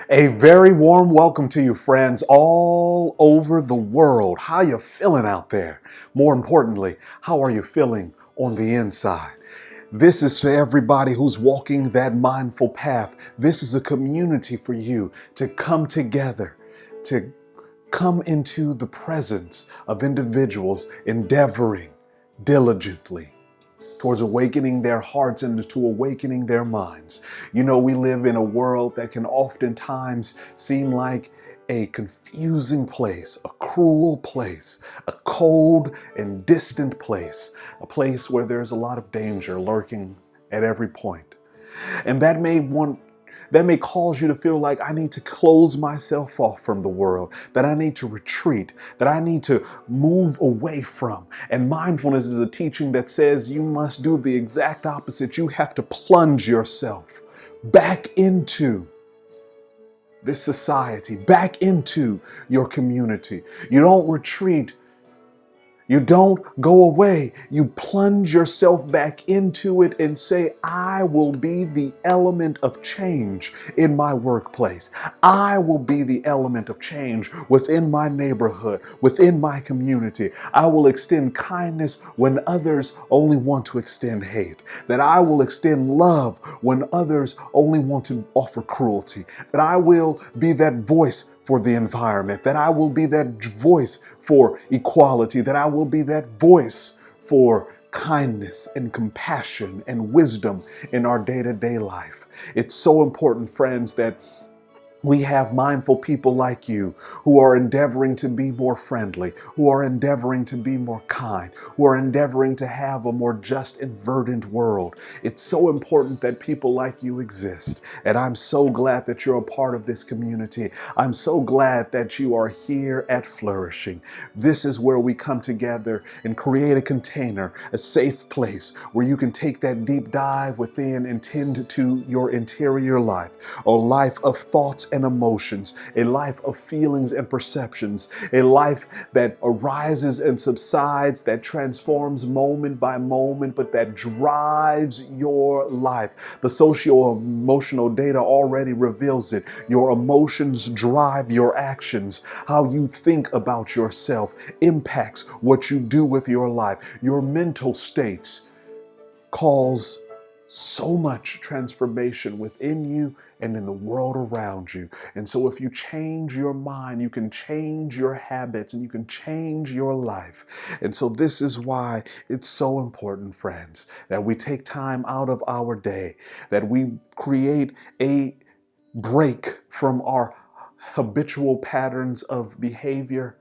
A very warm welcome to you, friends all over the world. How you feeling out there? More importantly, how are you feeling on the inside? This is for everybody who's walking that mindful path. This is a community for you to come together, to come into the presence of individuals endeavoring diligently towards awakening their hearts and to awakening their minds. You know, we live in a world that can oftentimes seem like a confusing place, a cruel place, a cold and distant place, a place where there's a lot of danger lurking at every point. And that may cause you to feel like I need to close myself off from the world, that I need to retreat, that I need to move away from. And mindfulness is a teaching that says you must do the exact opposite. You have to plunge yourself back into this society, back into your community. You don't retreat. You don't go away. You plunge yourself back into it and say, I will be the element of change in my workplace. I will be the element of change within my neighborhood, within my community. I will extend kindness when others only want to extend hate. That I will extend love when others only want to offer cruelty. That I will be that voice for the environment, that I will be that voice for equality, that I will be that voice for kindness and compassion and wisdom in our day-to-day life. It's so important, friends, that we have mindful people like you who are endeavoring to be more friendly, who are endeavoring to be more kind, who are endeavoring to have a more just and verdant world. It's so important that people like you exist. And I'm so glad that you're a part of this community. I'm so glad that you are here at Flourishing. This is where we come together and create a container, a safe place where you can take that deep dive within and tend to your interior life, a life of thoughts and emotions, a life of feelings and perceptions, a life that arises and subsides, that transforms moment by moment, but that drives your life. The socio-emotional data already reveals it. Your emotions drive your actions. How you think about yourself impacts what you do with your life. Your mental states cause so much transformation within you and in the world around you. And so if you change your mind, you can change your habits and you can change your life. And so this is why it's so important, friends, that we take time out of our day, that we create a break from our habitual patterns of behavior,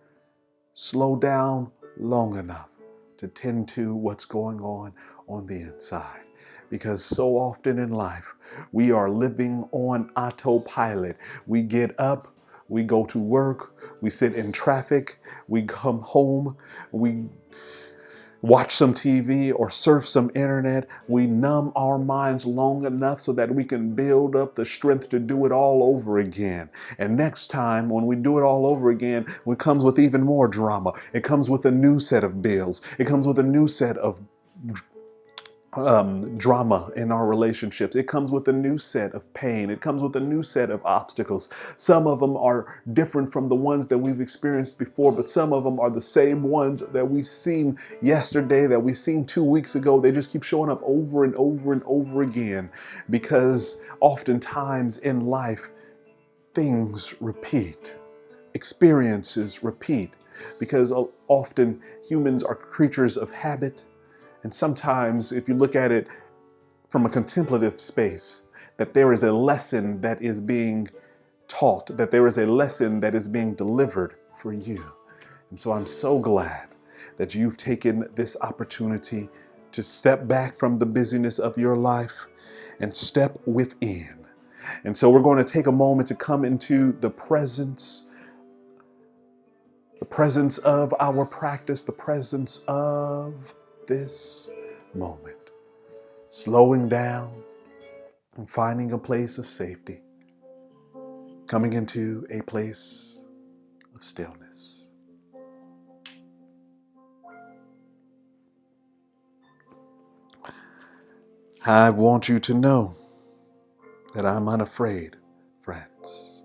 slow down long enough to tend to what's going on the inside. Because so often in life, we are living on autopilot. We get up, we go to work, we sit in traffic, we come home, we watch some TV or surf some internet. We numb our minds long enough so that we can build up the strength to do it all over again. And next time, when we do it all over again, it comes with even more drama. It comes with a new set of bills. It comes with a new set of drama in our relationships. It comes with a new set of pain. It comes with a new set of obstacles. Some of them are different from the ones that we've experienced before, but some of them are the same ones that we've seen yesterday, that we've seen 2 weeks ago. They just keep showing up over and over and over again, because oftentimes in life, things repeat. Experiences repeat, because often humans are creatures of habit. And sometimes, if you look at it from a contemplative space, that there is a lesson that is being taught, that there is a lesson that is being delivered for you. And so I'm so glad that you've taken this opportunity to step back from the busyness of your life and step within. And so we're going to take a moment to come into the presence of our practice, the presence of this moment. Slowing down and finding a place of safety. Coming into a place of stillness. I want you to know that I'm unafraid, friends.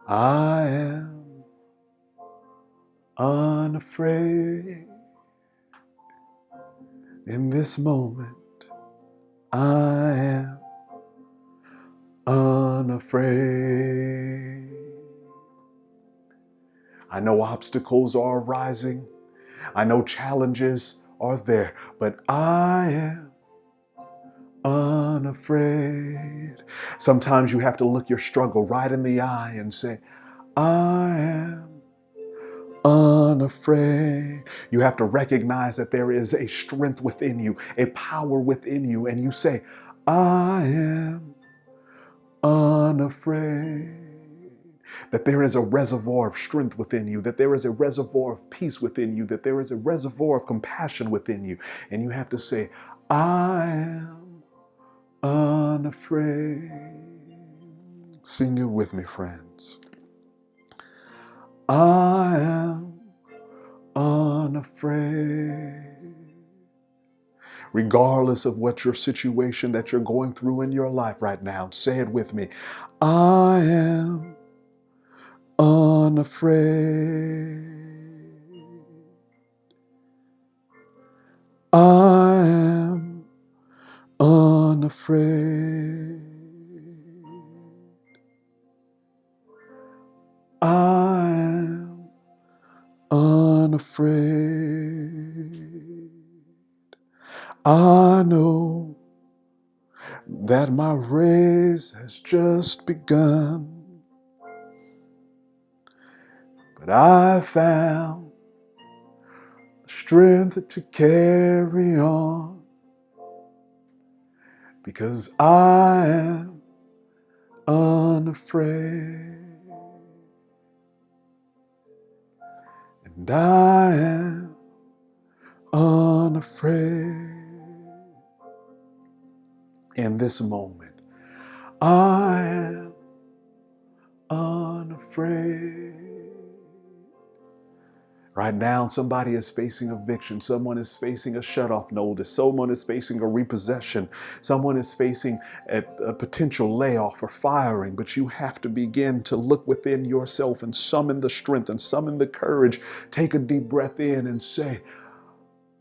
I am unafraid. In this moment, I am unafraid. I know obstacles are arising. I know challenges are there, but I am unafraid. Sometimes you have to look your struggle right in the eye and say, I am unafraid. You have to recognize that there is a strength within you, a power within you, and you say, I am unafraid. That there is a reservoir of strength within you, that there is a reservoir of peace within you, that there is a reservoir of compassion within you. And you have to say, I am unafraid. Sing it with me, friends. I am unafraid. Regardless of what your situation that you're going through in your life right now, say it with me. I am unafraid. I am unafraid. I am unafraid. I know that my race has just begun, but I found the strength to carry on, because I am unafraid. And I am unafraid. In this moment, I am unafraid. Right now, somebody is facing eviction. Someone is facing a shutoff notice. Someone is facing a repossession. Someone is facing a potential layoff or firing. But you have to begin to look within yourself and summon the strength and summon the courage. Take a deep breath in and say,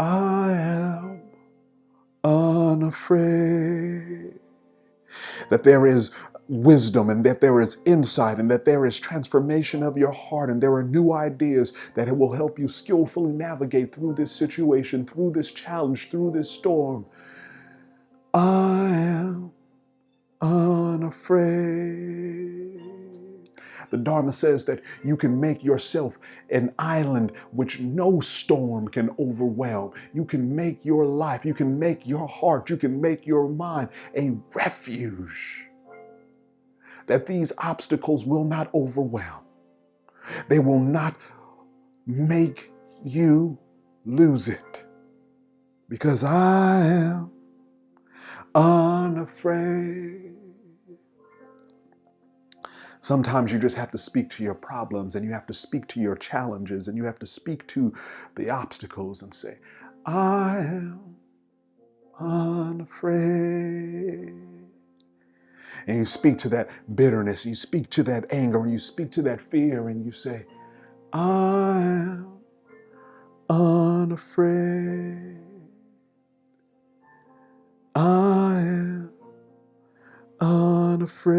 I am unafraid. That there is wisdom and that there is insight and that there is transformation of your heart and there are new ideas that it will help you skillfully navigate through this situation, through this challenge, through this storm. I am unafraid. The Dharma says that you can make yourself an island which no storm can overwhelm. You can make your life, you can make your heart, you can make your mind a refuge that these obstacles will not overwhelm. They will not make you lose it, because I am unafraid. Sometimes you just have to speak to your problems and you have to speak to your challenges and you have to speak to the obstacles and say, I am unafraid. And you speak to that bitterness, you speak to that anger, and you speak to that fear, and you say, I am unafraid. I am unafraid.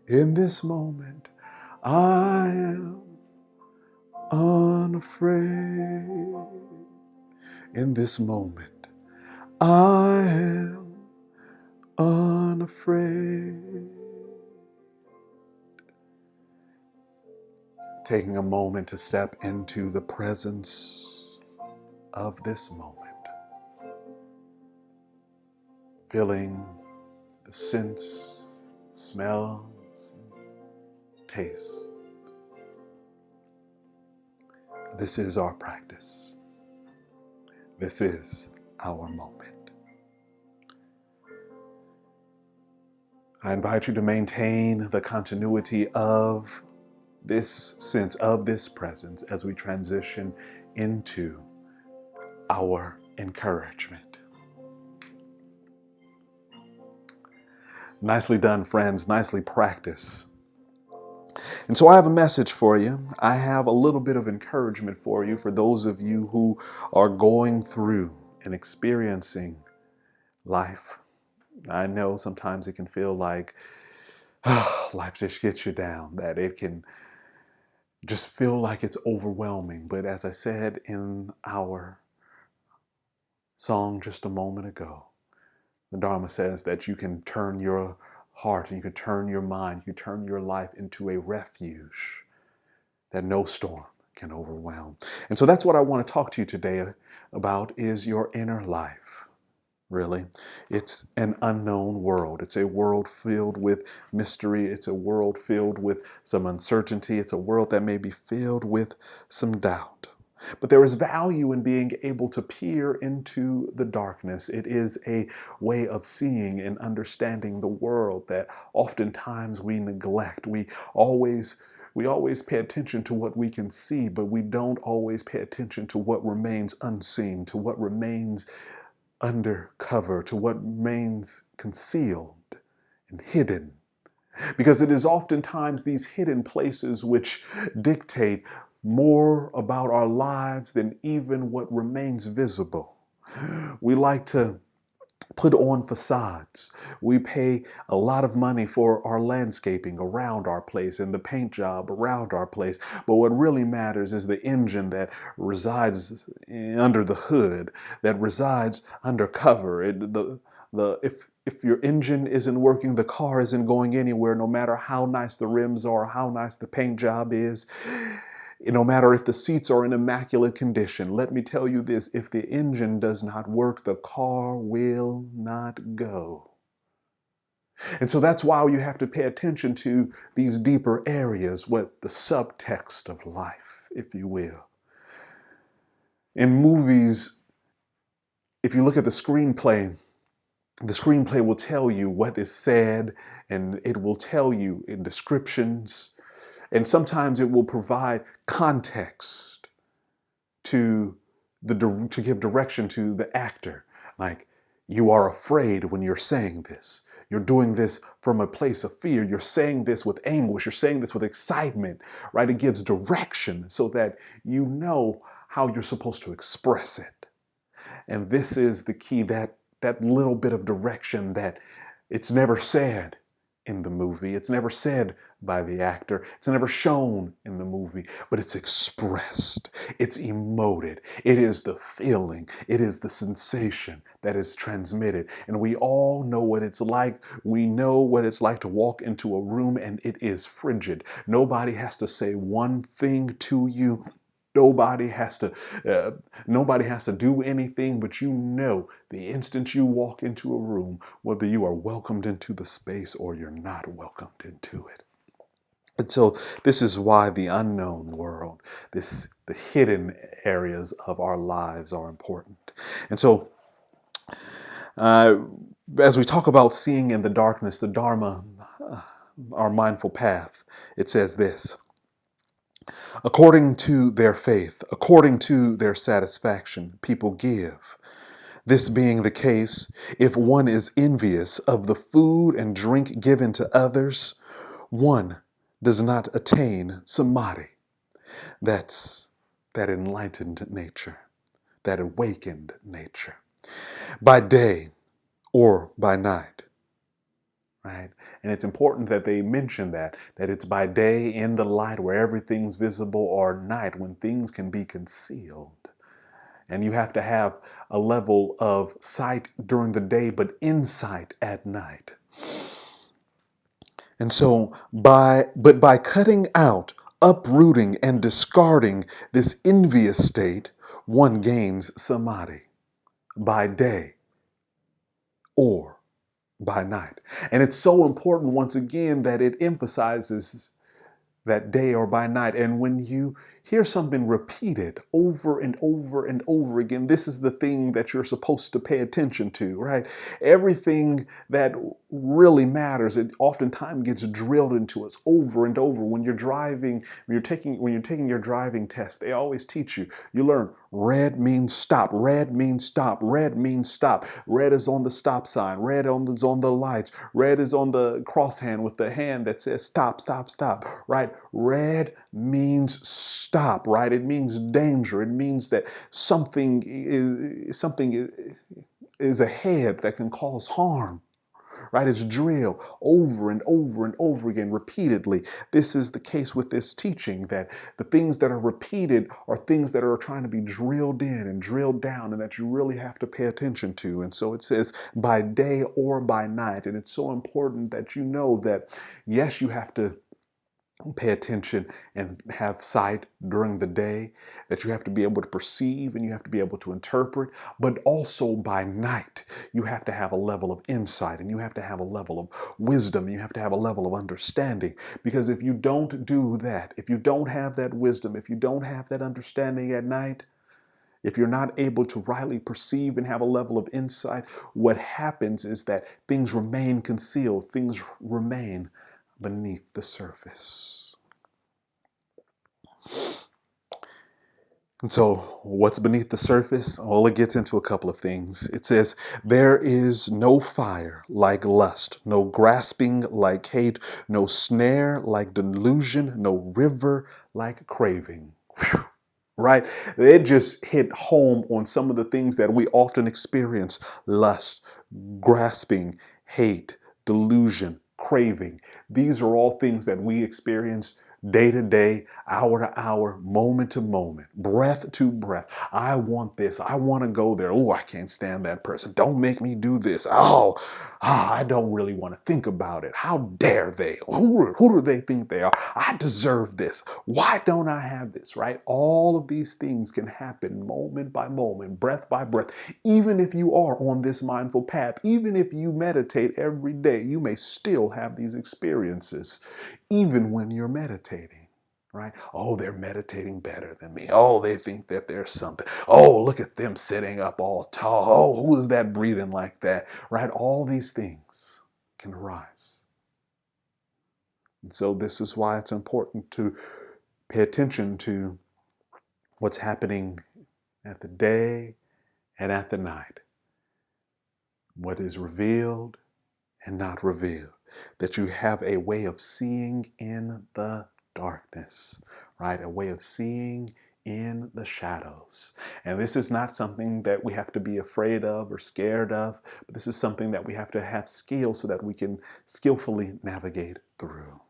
In this moment, I am unafraid. In this moment, I am unafraid. Taking a moment to step into the presence of this moment. Feeling the scents, smells, tastes. This is our practice. This is our moment. I invite you to maintain the continuity of this sense, of this presence, as we transition into our encouragement. Nicely done, friends. Nicely practiced. And so I have a message for you. I have a little bit of encouragement for you, for those of you who are going through and experiencing life. I know sometimes it can feel like life just gets you down, that it can just feel like it's overwhelming. But as I said in our song just a moment ago, the Dharma says that you can turn your heart and you can turn your mind, you can turn your life into a refuge that no storm can overwhelm. And so that's what I want to talk to you today about, is your inner life. Really, it's an unknown world. It's a world filled with mystery. It's a world filled with some uncertainty. It's a world that may be filled with some doubt. But there is value in being able to peer into the darkness. It is a way of seeing and understanding the world that oftentimes we neglect. We always pay attention to what we can see, but we don't always pay attention to what remains unseen, to what remains undercover, to what remains concealed and hidden. Because it is oftentimes these hidden places which dictate more about our lives than even what remains visible. We like to put on facades. We pay a lot of money for our landscaping around our place and the paint job around our place. But what really matters is the engine that resides under the hood, that resides undercover. If your engine isn't working, the car isn't going anywhere, no matter how nice the rims are, how nice the paint job is. No matter if the seats are in immaculate condition, let me tell you this, if the engine does not work, the car will not go. And so that's why you have to pay attention to these deeper areas, what the subtext of life, if you will. In movies, if you look at the screenplay will tell you what is said, and it will tell you in descriptions. And sometimes it will provide context to give direction to the actor. Like, you are afraid when you're saying this. You're doing this from a place of fear. You're saying this with anguish. You're saying this with excitement, right? It gives direction so that you know how you're supposed to express it. And this is the key, that little bit of direction that it's never said in the movie. It's never said by the actor. It's never shown in the movie, but it's expressed. It's emoted. It is the feeling. It is the sensation that is transmitted. And we all know what it's like. We know what it's like to walk into a room and it is frigid. Nobody has to say one thing to you. Nobody has to do anything, but you know the instant you walk into a room, whether you are welcomed into the space or you're not welcomed into it. And so this is why the unknown world, the hidden areas of our lives are important. And so as we talk about seeing in the darkness, the Dharma, our mindful path, it says this: according to their faith, according to their satisfaction, people give. This being the case, if one is envious of the food and drink given to others, one does not attain samadhi. That's that enlightened nature, that awakened nature, by day or by night. Right? And it's important that they mention that it's by day in the light where everything's visible, or night when things can be concealed. And you have to have a level of sight during the day, but insight at night. And so by cutting out, uprooting, and discarding this envious state, one gains samadhi by day or by night. And it's so important, once again, that it emphasizes that day or by night. And when you hear something repeated over and over and over again, this is the thing that you're supposed to pay attention to, right? Everything that really matters. It oftentimes gets drilled into us over and over. When you're driving, when you're taking your driving test, they always teach you. You learn red means stop. Red means stop. Red means stop. Red is on the stop sign. Red is on the lights. Red is on the cross hand with the hand that says stop, stop, stop. Right? Red means stop. Right? It means danger. It means that something is ahead that can cause harm. Right? It's drilled over and over and over again, repeatedly. This is the case with this teaching, that the things that are repeated are things that are trying to be drilled in and drilled down, and that you really have to pay attention to. And so it says by day or by night. And it's so important that you know that, yes, you have to pay attention and have sight during the day, that you have to be able to perceive and you have to be able to interpret, but also by night you have to have a level of insight and you have to have a level of wisdom, you have to have a level of understanding. Because if you don't do that, if you don't have that wisdom, if you don't have that understanding at night, if you're not able to rightly perceive and have a level of insight, what happens is that things remain concealed, things remain beneath the surface. And so what's beneath the surface? Well, it gets into a couple of things. It says, there is no fire like lust, no grasping like hate, no snare like delusion, no river like craving. Whew. Right? It just hit home on some of the things that we often experience: lust, grasping, hate, delusion, craving. These are all things that we experience day to day, hour to hour, moment to moment, breath to breath. I want this. I want to go there. Oh, I can't stand that person. Don't make me do this. I don't really want to think about it. How dare they? Who do they think they are? I deserve this. Why don't I have this, right? All of these things can happen moment by moment, breath by breath. Even if you are on this mindful path, even if you meditate every day, you may still have these experiences, even when you're meditating, right? Oh, they're meditating better than me. Oh, they think that there's something. Oh, look at them sitting up all tall. Oh, who is that breathing like that, right? All these things can arise. And so this is why it's important to pay attention to what's happening at the day and at the night. What is revealed and not revealed. That you have a way of seeing in the darkness, right? A way of seeing in the shadows. And this is not something that we have to be afraid of or scared of, but this is something that we have to have skill so that we can skillfully navigate through.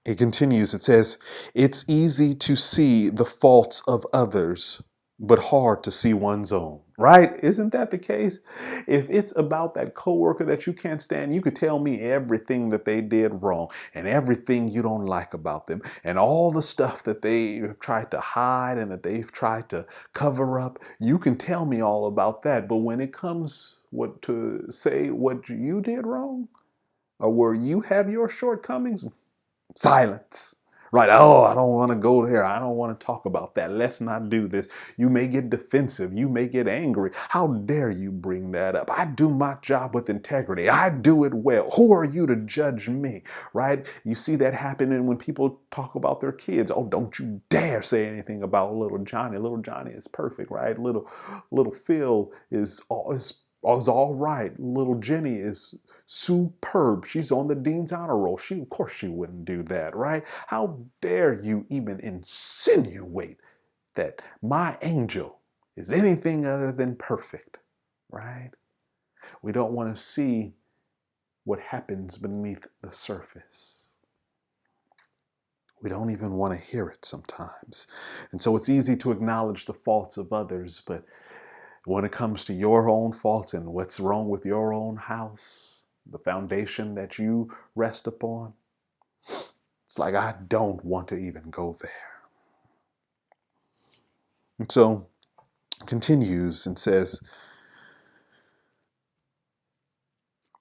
It continues, it says, it's easy to see the faults of others, but hard to see one's own, right? Isn't that the case? If it's about that coworker that you can't stand, you could tell me everything that they did wrong and everything you don't like about them and all the stuff that they have tried to hide and that they've tried to cover up. You can tell me all about that. But when it comes to say what you did wrong or where you have your shortcomings, silence. Right? Oh, I don't want to go there. I don't want to talk about that. Let's not do this. You may get defensive. You may get angry. How dare you bring that up? I do my job with integrity. I do it well. Who are you to judge me? Right? You see that happening when people talk about their kids. Oh, don't you dare say anything about little Johnny. Little Johnny is perfect, right? Little Phil is all right. Little Jenny is superb. She's on the dean's honor roll. Of course she wouldn't do that, right? How dare you even insinuate that my angel is anything other than perfect, right? We don't want to see what happens beneath the surface. We don't even want to hear it sometimes. And so it's easy to acknowledge the faults of others, but when it comes to your own faults and what's wrong with your own house, the foundation that you rest upon, it's like, I don't want to even go there. And so continues and says,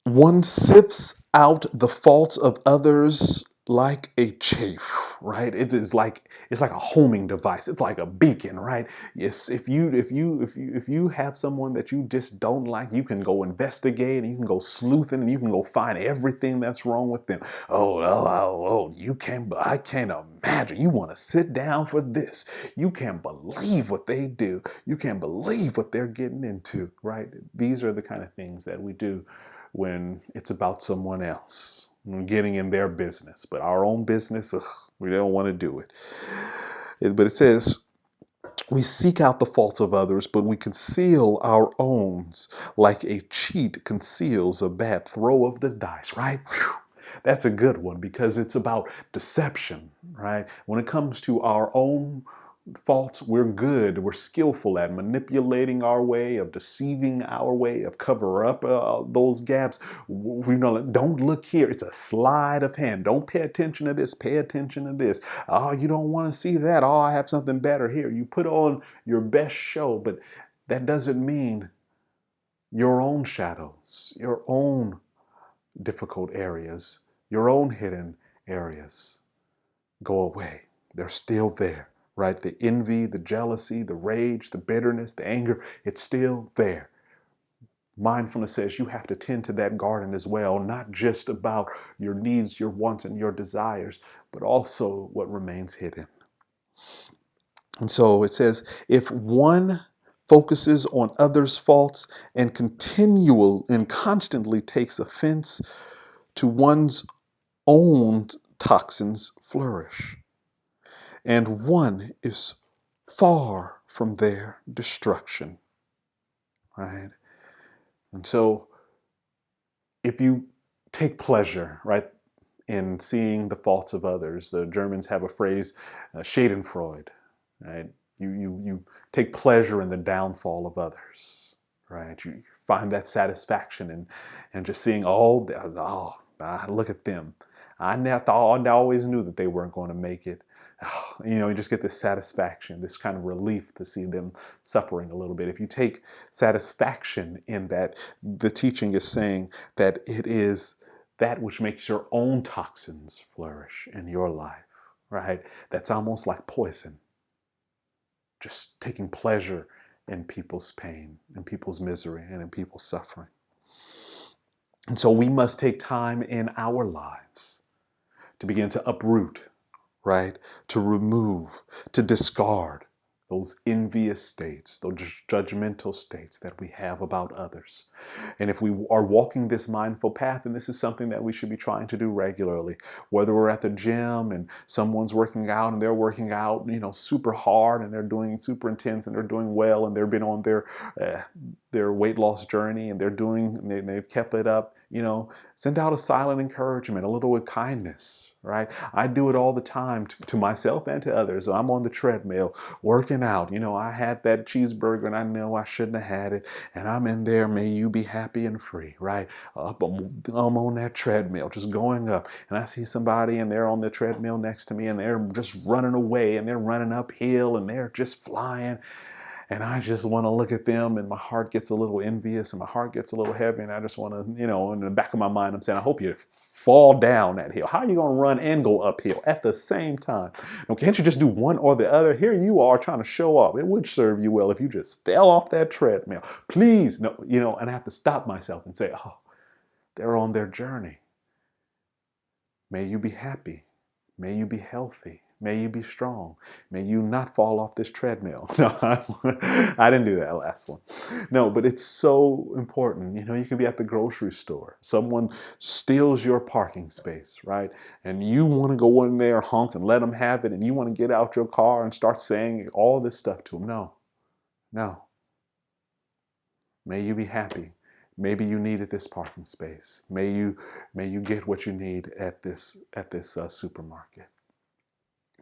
one sifts out the faults of others like a chaff. right? It's like a homing device. It's like a beacon, right? Yes, if you have someone that you just don't like, you can go investigate and you can go sleuthing and you can go find everything that's wrong with them. I can't imagine. You want to sit down for this. You can't believe what they do. You can't believe what they're getting into, right? These are the kind of things that we do when it's about someone else, getting in their business. But our own business, we don't want to do it. But it says, we seek out the faults of others, but we conceal our own like a cheat conceals a bad throw of the dice, right? Whew. That's a good one because it's about deception, right? When it comes to our own faults, we're good. We're skillful at manipulating our way, of deceiving our way, of cover up those gaps. We don't look here. It's a sleight of hand. Don't pay attention to this. Pay attention to this. Oh, you don't want to see that. Oh, I have something better here. You put on your best show, but that doesn't mean your own shadows, your own difficult areas, your own hidden areas go away. They're still there, right? The envy, the jealousy, the rage, the bitterness, the anger, it's still there. Mindfulness says you have to tend to that garden as well, not just about your needs, your wants, and your desires, but also what remains hidden. And so it says, if one focuses on others' faults and constantly takes offense to one's own toxins flourish, and one is far from their destruction, right? And so if you take pleasure, right, in seeing the faults of others, the Germans have a phrase, Schadenfreude, right? You take pleasure in the downfall of others, right? You find that satisfaction in just seeing, look at them. I always knew that they weren't going to make it. You just get this satisfaction, this kind of relief to see them suffering a little bit. If you take satisfaction in that, the teaching is saying that it is that which makes your own toxins flourish in your life, right? That's almost like poison. Just taking pleasure in people's pain, in people's misery, and in people's suffering. And so we must take time in our lives to begin to uproot, right? To remove, to discard those envious states, those judgmental states that we have about others. And if we are walking this mindful path, and this is something that we should be trying to do regularly, whether we're at the gym and someone's working out and they're working out, super hard and they're doing super intense and they're doing well and they've been on their weight loss journey and they've kept it up, send out a silent encouragement, a little with kindness, right? I do it all the time to myself and to others. So I'm on the treadmill working out. I had that cheeseburger and I know I shouldn't have had it. And I'm in there. May you be happy and free, right? I'm on that treadmill, just going up. And I see somebody and they're on the treadmill next to me and they're just running away and they're running uphill and they're just flying. And I just want to look at them and my heart gets a little envious and my heart gets a little heavy. And I just want to, in the back of my mind, I'm saying, I hope you fall down that hill. How are you going to run and go uphill at the same time? Can't you just do one or the other? Here you are trying to show off. It would serve you well if you just fell off that treadmill. Please, no, and I have to stop myself and say, they're on their journey. May you be happy. May you be healthy. May you be strong. May you not fall off this treadmill. No, I didn't do that last one. No, but it's so important. You can be at the grocery store. Someone steals your parking space, right? And you want to go in there, honk, and let them have it. And you want to get out your car and start saying all this stuff to them. No. May you be happy. Maybe you needed this parking space. May you get what you need at this supermarket.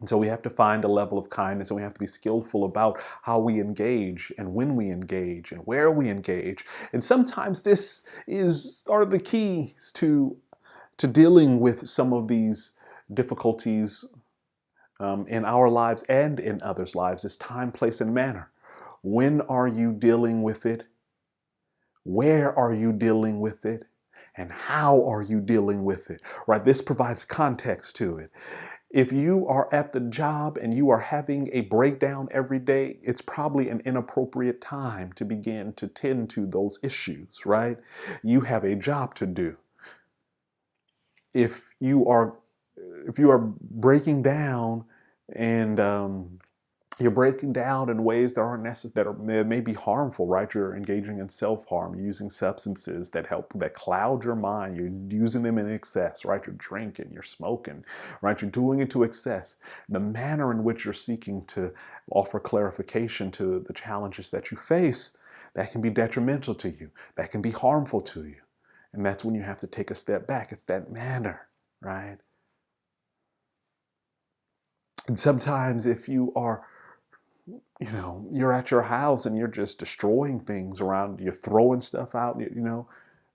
And so we have to find a level of kindness and we have to be skillful about how we engage and when we engage and where we engage. And sometimes this are the keys to dealing with some of these difficulties in our lives and in others' lives is time, place, and manner. When are you dealing with it? Where are you dealing with it? And how are you dealing with it? Right? This provides context to it. If you are at the job and you are having a breakdown every day, it's probably an inappropriate time to begin to tend to those issues, right? You have a job to do. If you are breaking down and you're breaking down in ways that aren't necessary, that may be harmful, right? You're engaging in self-harm, you're using substances that cloud your mind. You're using them in excess, right? You're drinking, you're smoking, right? You're doing it to excess. The manner in which you're seeking to offer clarification to the challenges that you face, that can be detrimental to you. That can be harmful to you. And that's when you have to take a step back. It's that manner, right? And sometimes if you are, you're at your house and you're just destroying things around, you're throwing stuff out,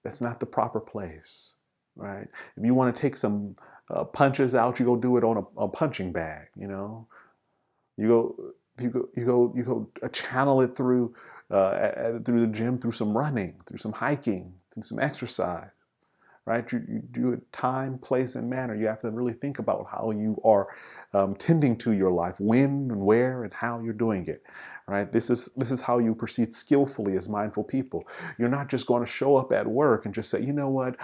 that's not the proper place, right? If you want to take some punches out, you go do it on a punching bag, You go channel it through through the gym, through some running, through some hiking, through some exercise. Right? You do it time, place, and manner. You have to really think about how you are tending to your life, when and where and how you're doing it. Right? This is how you proceed skillfully as mindful people. You're not just going to show up at work and just say, you know what?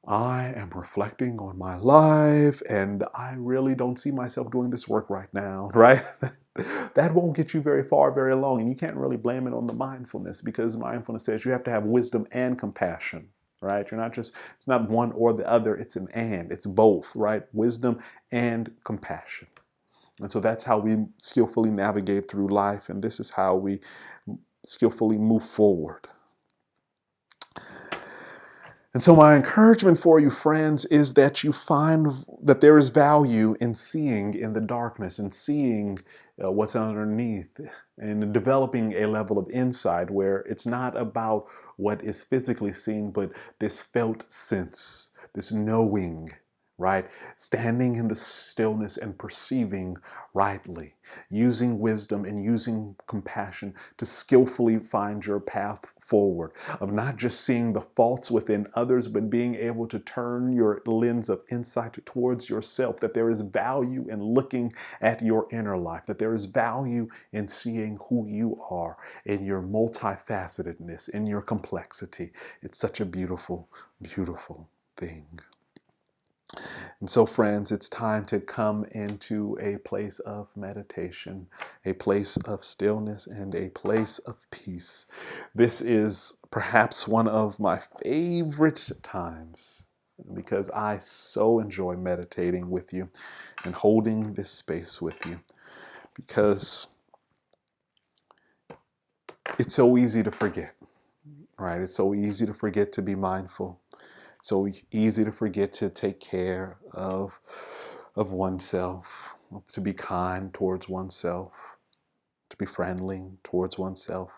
I am reflecting on my life and I really don't see myself doing this work right now, right? That won't get you very far, very long. And you can't really blame it on the mindfulness, because mindfulness says you have to have wisdom and compassion, right? It's not one or the other, it's an and, it's both, right? Wisdom and compassion. And so that's how we skillfully navigate through life, and this is how we skillfully move forward. And so my encouragement for you, friends, is that you find that there is value in seeing in the darkness and seeing what's underneath, and developing a level of insight where it's not about what is physically seen, but this felt sense, this knowing, right? Standing in the stillness and perceiving rightly, using wisdom and using compassion to skillfully find your path forward, of not just seeing the faults within others, but being able to turn your lens of insight towards yourself, that there is value in looking at your inner life, that there is value in seeing who you are in your multifacetedness, in your complexity. It's such a beautiful, beautiful thing. And so, friends, it's time to come into a place of meditation, a place of stillness, and a place of peace. This is perhaps one of my favorite times, because I so enjoy meditating with you and holding this space with you, because it's so easy to forget, right? It's so easy to forget to be mindful. So easy to forget to take care of oneself, to be kind towards oneself, to be friendly towards oneself,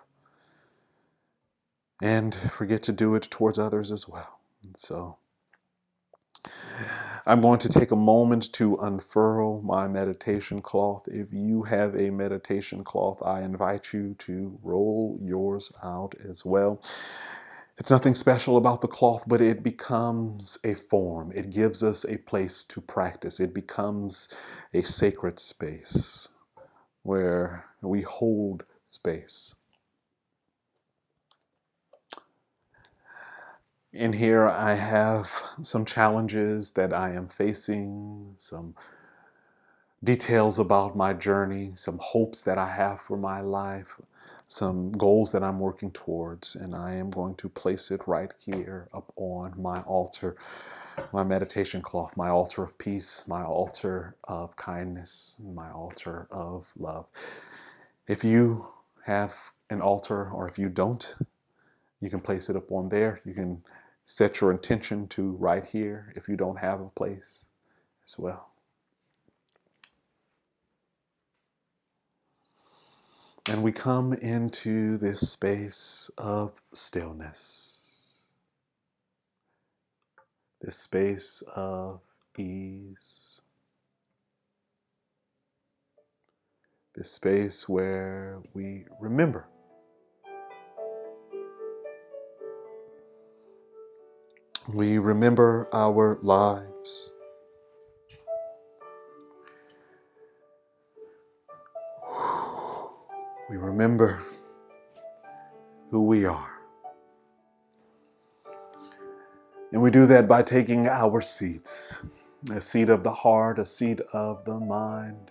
and forget to do it towards others as well. And so I'm going to take a moment to unfurl my meditation cloth. If you have a meditation cloth, I invite you to roll yours out as well. It's nothing special about the cloth, but it becomes a form. It gives us a place to practice. It becomes a sacred space where we hold space. In here, I have some challenges that I am facing, some details about my journey, some hopes that I have for my life, some goals that I'm working towards, and I am going to place it right here up on my altar, my meditation cloth, my altar of peace, my altar of kindness, my altar of love. If you have an altar, or if you don't, you can place it up on there. You can set your intention to right here if you don't have a place as well. And we come into this space of stillness, this space of ease, this space where we remember. We remember our lives. We remember who we are. And we do that by taking our seats. A seat of the heart, a seat of the mind,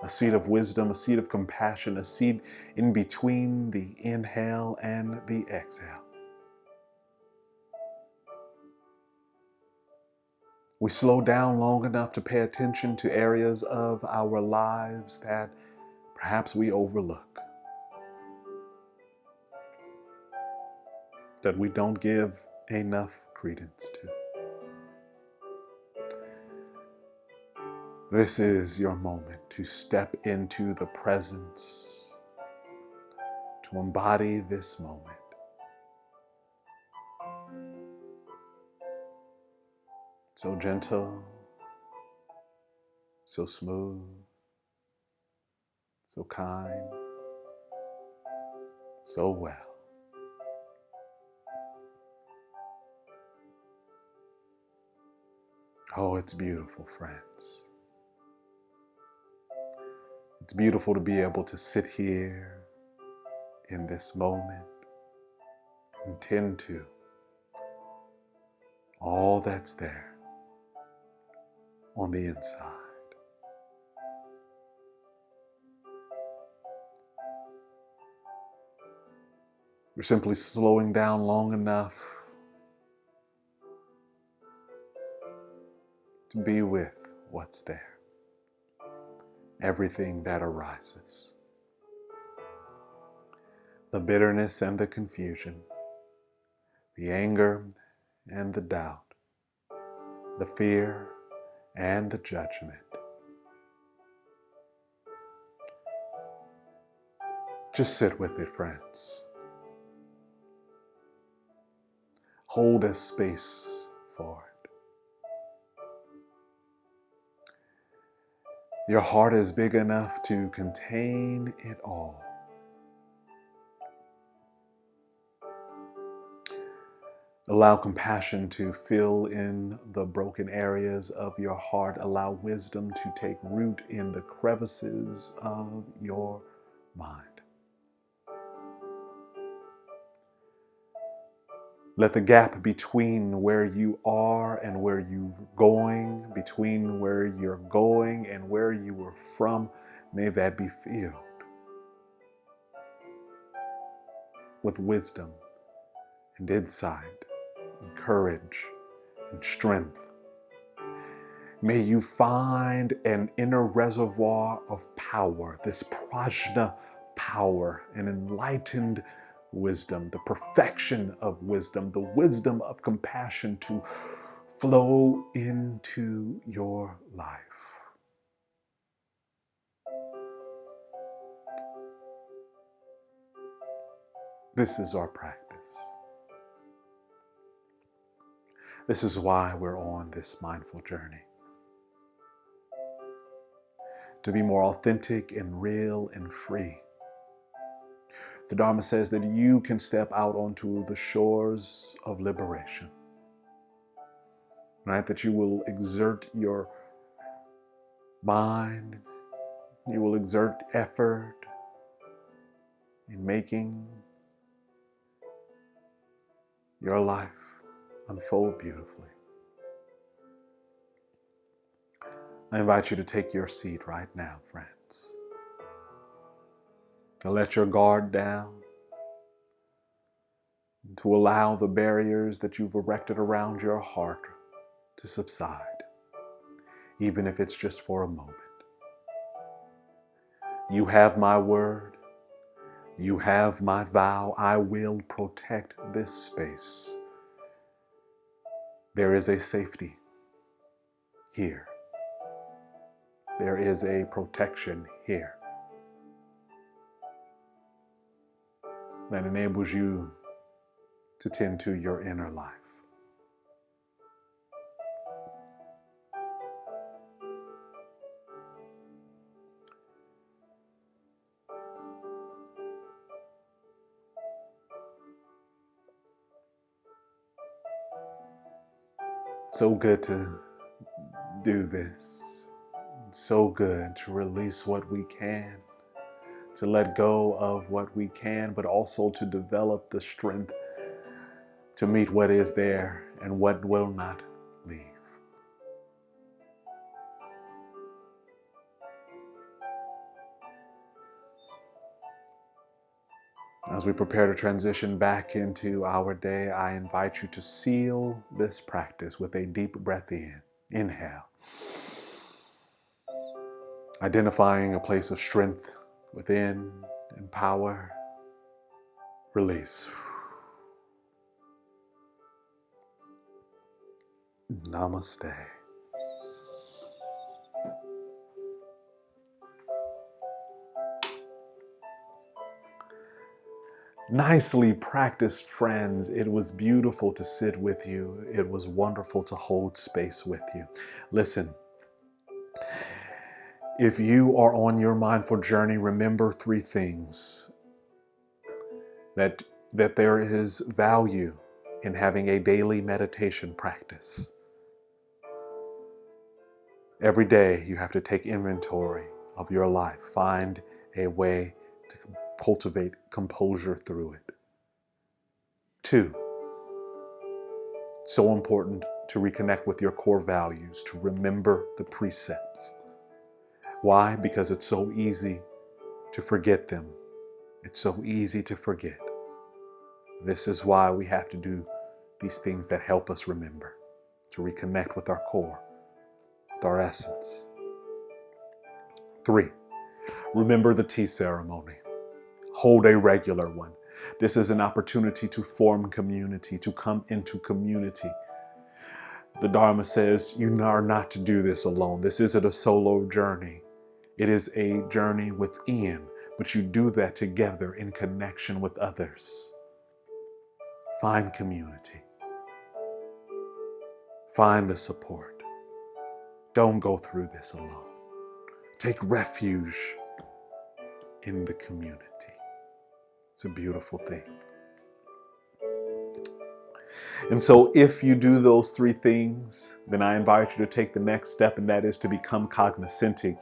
a seat of wisdom, a seat of compassion, a seat in between the inhale and the exhale. We slow down long enough to pay attention to areas of our lives that perhaps we overlook, that we don't give enough credence to. This is your moment to step into the presence, to embody this moment. So gentle, so smooth, so kind, so well. Oh, it's beautiful, friends. It's beautiful to be able to sit here in this moment and tend to all that's there on the inside. We're simply slowing down long enough to be with what's there, everything that arises. The bitterness and the confusion, the anger and the doubt, the fear and the judgment. Just sit with it, friends. Hold a space for it. Your heart is big enough to contain it all. Allow compassion to fill in the broken areas of your heart. Allow wisdom to take root in the crevices of your mind. Let the gap between where you are and where you're going, between where you're going and where you were from, may that be filled with wisdom and insight and courage and strength. May you find an inner reservoir of power, this prajna power, an enlightened wisdom, the perfection of wisdom, the wisdom of compassion to flow into your life. This is our practice. This is why we're on this mindful journey. To be more authentic and real and free. The Dharma says that you can step out onto the shores of liberation. Right? That you will exert your mind, you will exert effort in making your life unfold beautifully. I invite you to take your seat right now, friends. To let your guard down, and to allow the barriers that you've erected around your heart to subside, even if it's just for a moment. You have my word. You have my vow. I will protect this space. There is a safety here. There is a protection here that enables you to tend to your inner life. So good to do this. So good to release what we can, to let go of what we can, but also to develop the strength to meet what is there and what will not leave. As we prepare to transition back into our day, I invite you to seal this practice with a deep breath in. Inhale. Identifying a place of strength within and power. Release. Namaste. Nicely practiced, friends. It was beautiful to sit with you. It was wonderful to hold space with you. Listen, if you are on your mindful journey, remember three things. That there is value in having a daily meditation practice. Every day you have to take inventory of your life. Find a way to cultivate composure through it. 2, so important to reconnect with your core values, to remember the precepts. Why? Because it's so easy to forget them. It's so easy to forget. This is why we have to do these things that help us remember, to reconnect with our core, with our essence. 3, remember the tea ceremony. Hold a regular one. This is an opportunity to form community, to come into community. The Dharma says you are not to do this alone. This isn't a solo journey. It is a journey within, but you do that together in connection with others. Find community. Find the support. Don't go through this alone. Take refuge in the community. It's a beautiful thing. And so if you do those 3 things, then I invite you to take the next step, and that is to become Cognoscenti.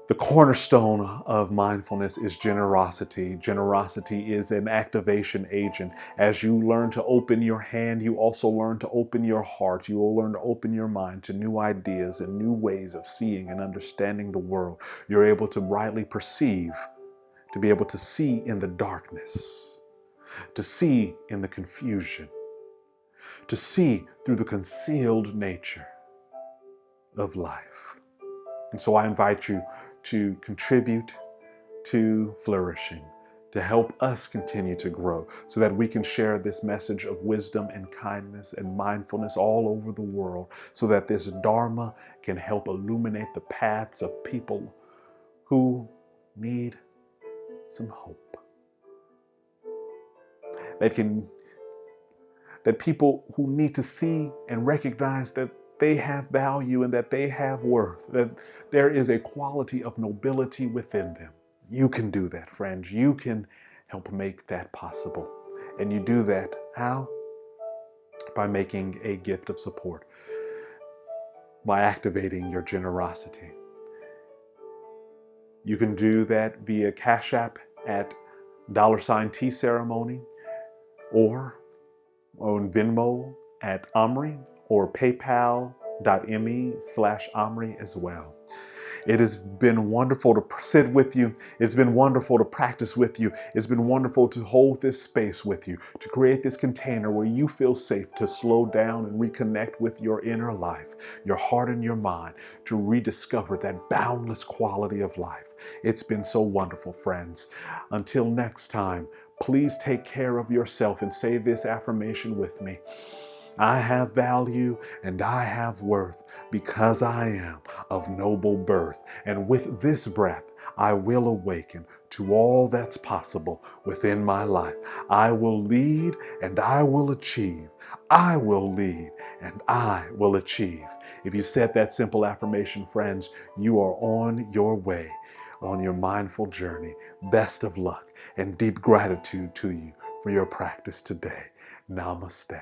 The cornerstone of mindfulness is generosity. Generosity is an activation agent. As you learn to open your hand, you also learn to open your heart. You will learn to open your mind to new ideas and new ways of seeing and understanding the world. You're able to rightly perceive, to be able to see in the darkness, to see in the confusion, to see through the concealed nature of life. And so I invite you to contribute to flourishing, to help us continue to grow so that we can share this message of wisdom and kindness and mindfulness all over the world, so that this Dharma can help illuminate the paths of people who need some hope. That people who need to see and recognize that they have value and that they have worth, that there is a quality of nobility within them. You can do that, friends. You can help make that possible. And you do that, how? By making a gift of support, by activating your generosity. You can do that via Cash App at $TeaCeremony, or on Venmo at Aumrie, or paypal.me/Aumrie as well. It has been wonderful to sit with you. It's been wonderful to practice with you. It's been wonderful to hold this space with you, to create this container where you feel safe to slow down and reconnect with your inner life, your heart and your mind, to rediscover that boundless quality of life. It's been so wonderful, friends. Until next time, please take care of yourself and say this affirmation with me. I have value and I have worth because I am of noble birth. And with this breath, I will awaken to all that's possible within my life. I will lead and I will achieve. I will lead and I will achieve. If you said that simple affirmation, friends, you are on your way, on your mindful journey. Best of luck and deep gratitude to you for your practice today. Namaste.